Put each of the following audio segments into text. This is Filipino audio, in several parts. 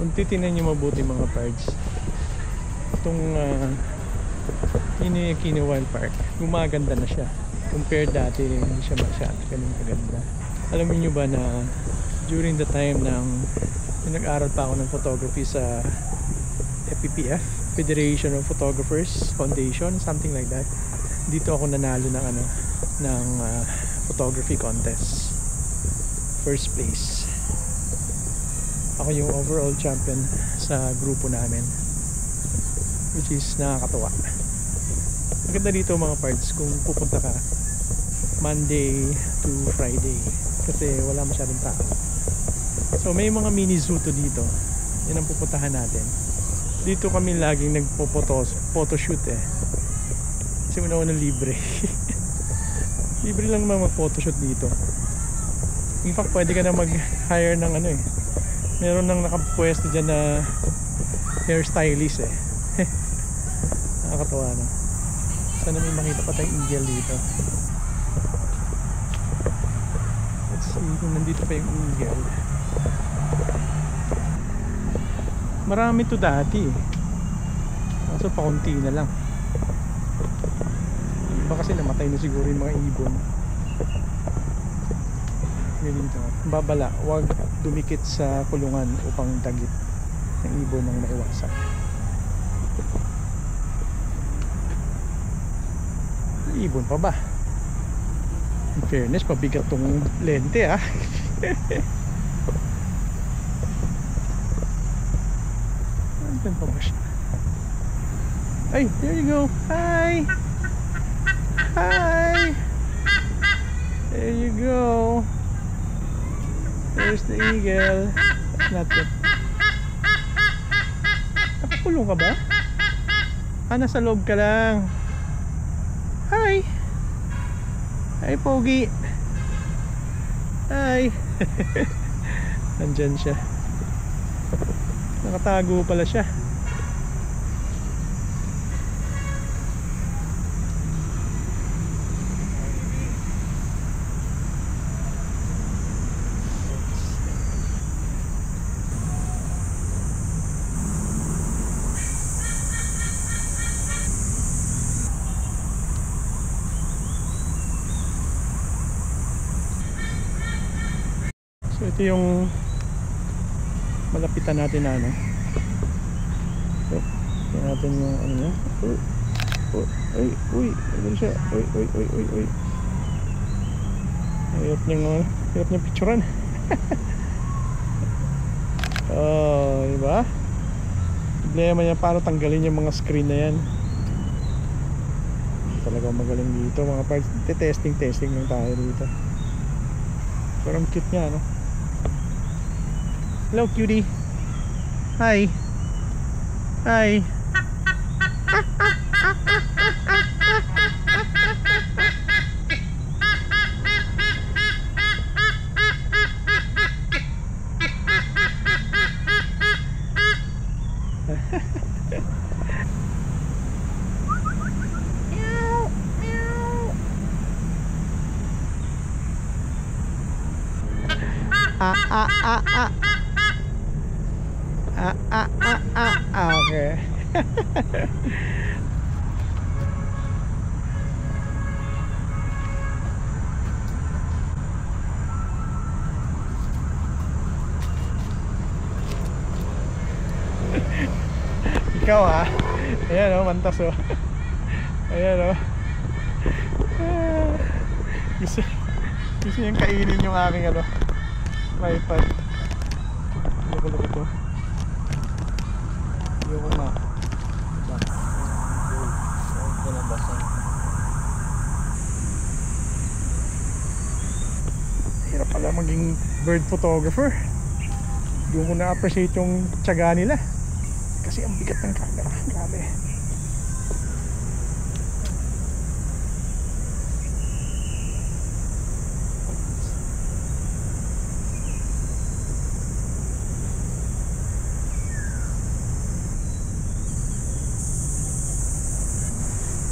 Kung titinan nyo mabuti mga parts, itong Inuyakino Wild Park, gumaganda na siya compared dati, hindi siya masyadong ganun kaganda. Alam niyo ba na during the time ng nag-aral pa ako ng photography sa FPPF, Federation of Photographers Foundation, something like that, dito ako nanalo ng photography contest, first place. Ako yung overall champion sa grupo namin, which is nakakatuwa. Maganda dito mga parts kung pupunta ka Monday to Friday kasi wala masyadong tao. So may mga mini zoo to dito, yun ang pupuntahan natin. Dito kami laging nagpo-photoshoot kasi una libre. Libre lang naman mag-photoshoot dito. In fact pwede ka na mag-hire ng meron nang nakapwesto dyan na hairstylist nakakatawa na. Sana may makita pa tayong eagle dito. Let's see kung nandito pa yung eagle. Marami to dati kaso pakunti na lang. Iba kasi namatay na siguro yung mga ibon. Ganito, babala, huwag dumikit sa kulungan upang dagit ng ibon ng maiwasan. Ibon pa ba? In fairness, mabigat tong lente Andan pa ba siya? Ay, there you go. Hi! Hi! There you go. There's the eagle. That's not it. Nakakulong ka ba? Nasa loob ka lang. Hi! Hi, Pogi! Hi! Nandyan siya. Nakatago pala siya. So ito yung malapitan natin na so, tingnan natin yung niya. Uy, ano siya? Uy. Hirap niyang picturean. Oh, diba? Problema niya paano tanggalin yung mga screen na yan. Talagang magaling dito mga parts. Testing lang tayo dito. Pero ang cute niya, no? Hello, cutie. Hi. Hi. Okay. Ikaw ayan mantas ayan gusto niyang kainin yung aking tripod. Loko to. Yung hirap pala maging bird photographer. Doon ko na-appreciate yung tiyaga nila kasi ang bigat ng camera. Grabe.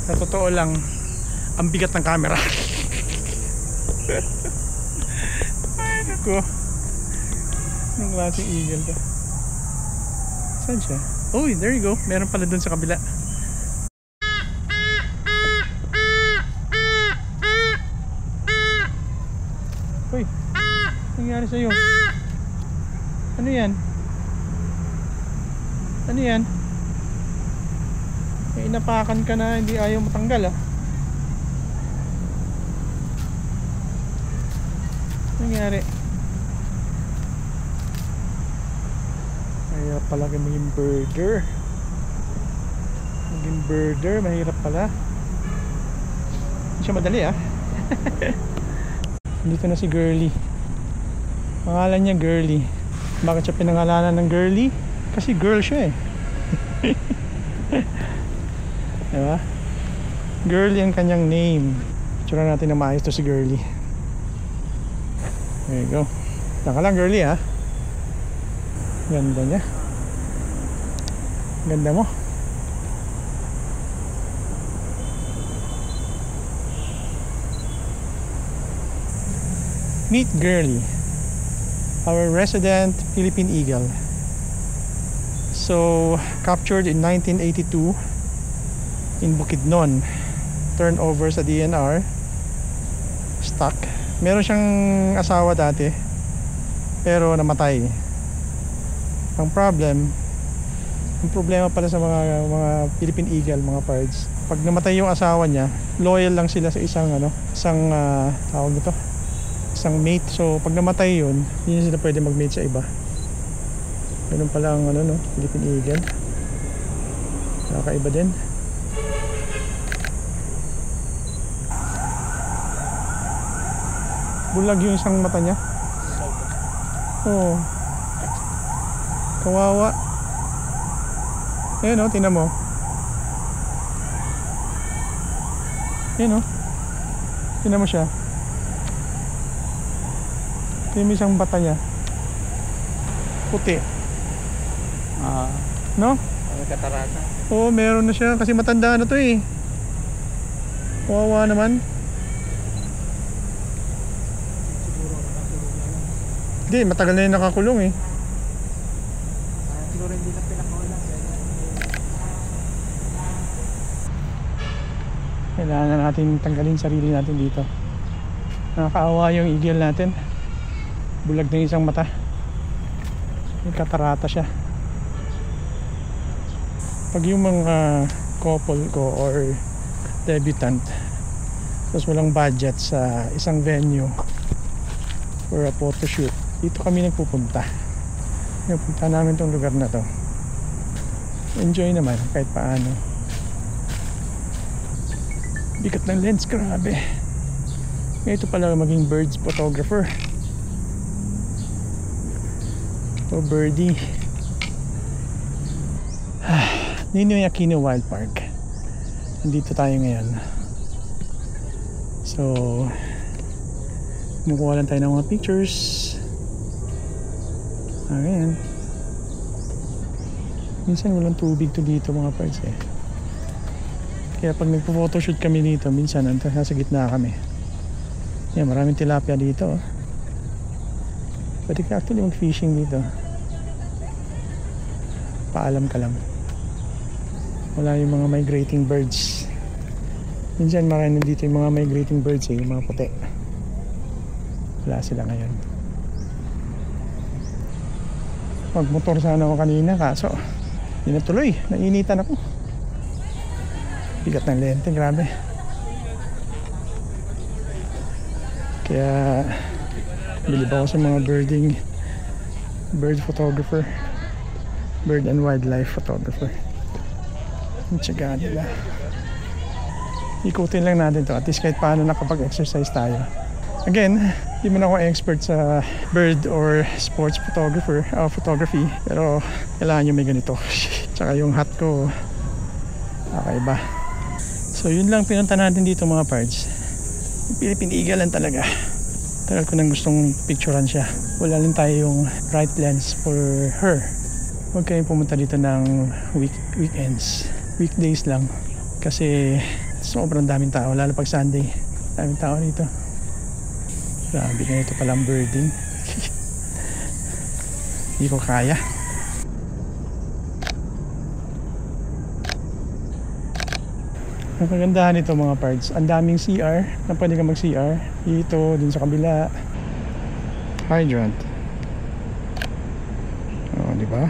Sa totoo lang, ang bigat ng camera. Ay naku, anong klaseng eagle to? Saan siya? Oh, there you go. Meron pala dun sa kabila. Uy, nangyari sa'yo? Ano yan? Ano yan? May inapakan ka na hindi ayaw matanggal ah. Nangyari? Mahirap pala maging birder. Maging birder, mahirap pala. Hindi siya madali ah. Dito na si Girly. Pangalan niya Girly. Bakit siya pinangalanan ng Girly? Kasi girl siya eh. Diba? Girly ang kanyang name. Tsura natin na maayos to si Girly. There you go. Taka lang Girly ha. Ganda niya. Ganda mo. Meet Girly, our resident Philippine eagle. So, captured in 1982 in Bukidnon. Turned over sa DNR. Stuck. Meron siyang asawa dati, pero namatay. Ang problema pala sa mga Philippine eagle, mga pards. Pag namatay yung asawa niya, loyal lang sila sa isang tawag nito, isang mate. So pag namatay yun, hindi sila pwede mag-mate sa iba. Ganun pala ang Philippine eagle. Nakakaiba din. Bulag yung isang mata niya. Oo. Kawawa. Ayan o, tingnan mo. Ayan o. Tingnan mo siya. Tingnan mo isang bata niya. Puti. No? May katarata. Oo, meron na siya. Kasi matanda na to eh. Kawawa naman. Hindi, matagal na yung nakakulong eh. Siguro hindi na pinakawalan. Kailangan na natin tanggalin sarili natin dito. Nakakaawa yung eagle natin. Bulag na yung isang mata. May katarata siya. Pag yung mga couple ko or debutant, tapos walang budget sa isang venue for a photo shoot, dito kami nagpupunta. Punta namin tong lugar na to. Enjoy naman kahit paano. Bigat ng lens, grabe. Ito pala maging birds photographer. O birdie. Ninoy Aquino Wild Park. Nandito tayo ngayon. So kumukuha lang tayo ng mga pictures. Ayan. Minsan walang tubig to dito mga parts eh. Kaya pag nagpo-photoshoot kami dito, minsan nasa gitna kami. Yan, maraming tilapia dito. Pwede ka actually mag-fishing dito. Paalam ka lang. Wala yung mga migrating birds. Minsan maraming dito yung mga migrating birds eh, yung mga puti. Wala sila ngayon. Magmotor sana ako kanina, kaso hindi na tuloy, nainitan ako. Bigat ng lente, grabe. Kaya bilib ako sa mga bird photographer, bird and wildlife photographer. Ang tiyaga nila. Ikutin lang natin to, at least kahit paano nakapag-exercise tayo. Again, hindi man ako expert sa bird or sports photography, pero kailangan nyo may ganito. Tsaka yung hat ko kakaiba. So yun lang pinunta natin dito mga pards. Philippine eagle lang talaga. Tagal ko nang gustong picturean siya. Wala lang tayo yung right lens for her. Huwag kayong pumunta dito ng weekends, weekdays lang, kasi sobrang daming tao, lalo pag Sunday. Daming tao dito. Grabe, ganito palang birding. Hindi ko kaya. Ang kagandahan nito mga parts, ang daming CR na pwede ka mag CR dito, dun sa kabila. Hydrant. Oh, di ba?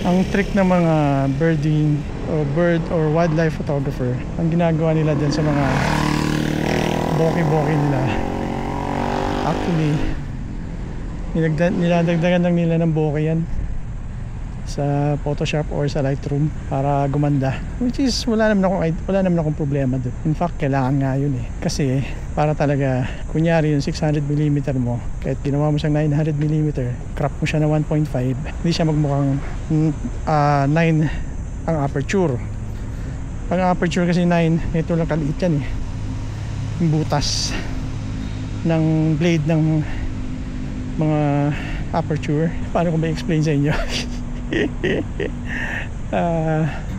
Ang trick ng mga birding o bird or wildlife photographer, ang ginagawa nila dyan sa mga bokeh-bokeh nila, actually niladagdagan lang nila ng bokeh yan sa Photoshop or sa Lightroom para gumanda, which is wala naman akong problema doon. In fact, kailangan nga yun eh, kasi para talaga, kunyari yung 600mm mo, kahit ginawa mo siyang 900mm, crop mo siya na 1.5, hindi siya magmukhang 9 ang aperture. Ang aperture kasi 9, ito lang kaliit yan eh, yung butas ng blade ng mga aperture. Paano ko ba i-explain sa inyo?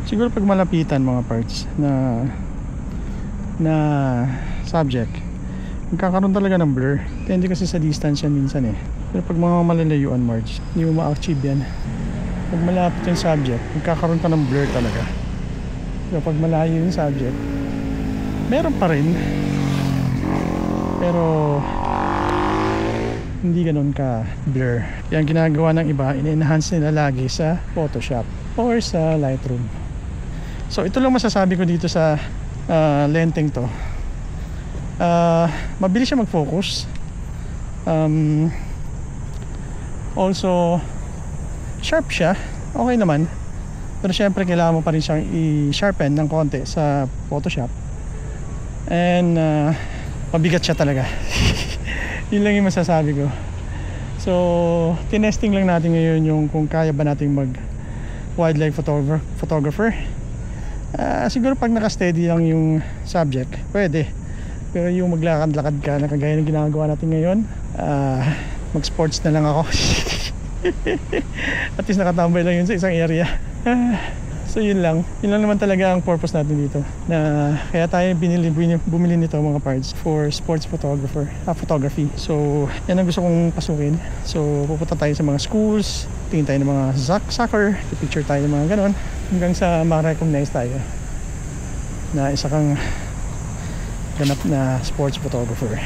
Siguro pag malapitan mga parts na subject, magkakaroon talaga ng blur. Depende kasi sa distance yan minsan eh. Pero pag mga malalayuan Marge, hindi mo ma-achieve yan. Pag malapit yung subject, magkakaroon ka ng blur talaga. Pero pag malayo yung subject, meron pa rin, pero hindi ganun ka blur. Yan ginagawa ng iba, in-enhance nila lagi sa Photoshop or sa Lightroom. So ito lang masasabi ko dito sa lenteng to. Mabilis siya mag-focus. Also sharp siya, okay naman. Pero syempre kailangan mo pa rin siyang i-sharpen ng konti sa Photoshop. And mabigat siya talaga. Yun lang yung masasabi ko. So tinesting lang natin ngayon yung kung kaya ba nating mag wildlife photographer. Siguro pag naka-steady lang yung subject, pwede. Pero yung maglakad-lakad ka na kagaya ng ginagawa natin ngayon, mag-sports na lang ako. At least nakatambay lang yun sa isang area. So yun lang naman talaga ang purpose natin dito, na kaya tayo bumili nito mga parts for sports photography. So yan ang gusto kong pasukin. So pupunta tayo sa mga schools, tingin tayo ng mga soccer, picture tayo ng mga ganon, hanggang sa ma-recognize tayo na isa kang ganap na sports photographer.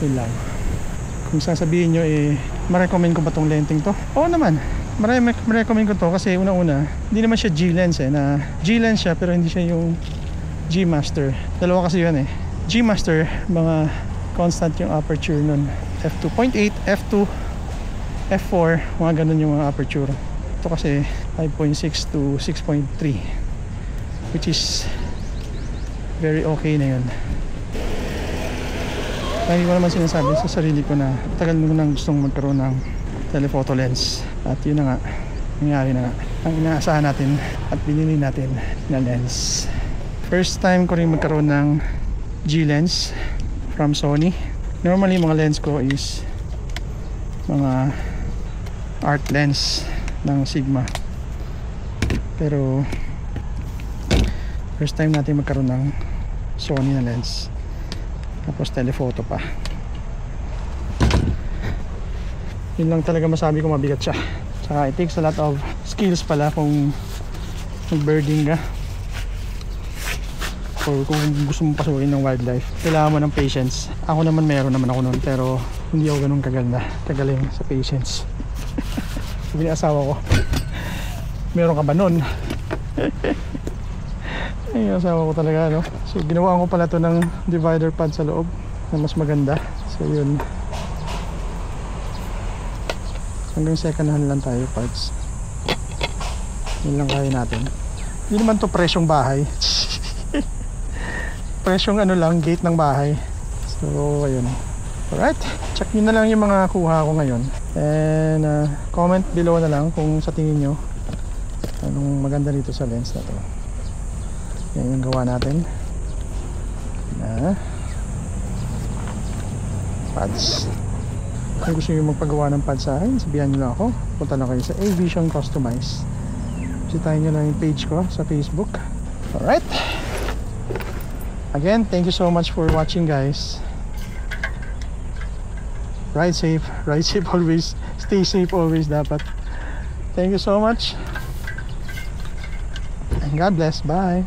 Yun lang. Kung sasabihin nyo ma-recommend ko ba tong lenteng to? Oo naman, ma-recommend ko to kasi una-una, hindi naman siya G-lens na G-lens siya pero hindi siya yung G-Master. Dalawa kasi yun G-Master, mga constant yung aperture nun, f2.8, f2, f4, mga ganun yung mga aperture. Ito kasi 5.6 to 6.3, which is very okay na yun. Lagi ko naman sinasabi sa sarili ko na tagal mo nang gustong magkaroon ng telephoto lens, at yun na nga, nangyari na nga ang inaasahan natin at binili natin na lens. First time ko rin magkaroon ng G-lens from Sony. Normally mga lens ko is mga art lens ng Sigma, pero first time natin magkaroon ng Sony na lens, tapos telephoto pa. Yun lang talaga masabi ko, mabigat siya. Saka it takes a lot of skills pala kung mag-birding ka or kung gusto mong pasukin ng wildlife. Kailangan mo ng patience. Ako naman meron naman ako nun, pero hindi ako ganun kagaling sa patience. Sabi ni asawa ko, meron ka ba nun? Ay, asawa ko talaga, no? So ginawa ko pala to ng divider pad sa loob na mas maganda. So yun, hanggang second hand lang tayo parts. Yun lang kaya natin. Hindi naman to presyong bahay. Presyong ano lang, gate ng bahay. So ayun. Alright, check nyo na lang yung mga kuha ko ngayon. And comment below na lang kung sa tingin nyo anong maganda dito sa lens na to. Yan yung gawa natin na pads. Kung gusto nyo magpagawa ng pads sa akin, sabihan nyo lang ako. Punta lang kayo sa A-Vision Customize. Visitahin nyo lang yung page ko sa Facebook. Alright, again, thank you so much for watching, guys. Ride safe always. Stay safe always dapat. Thank you so much. God bless. Bye.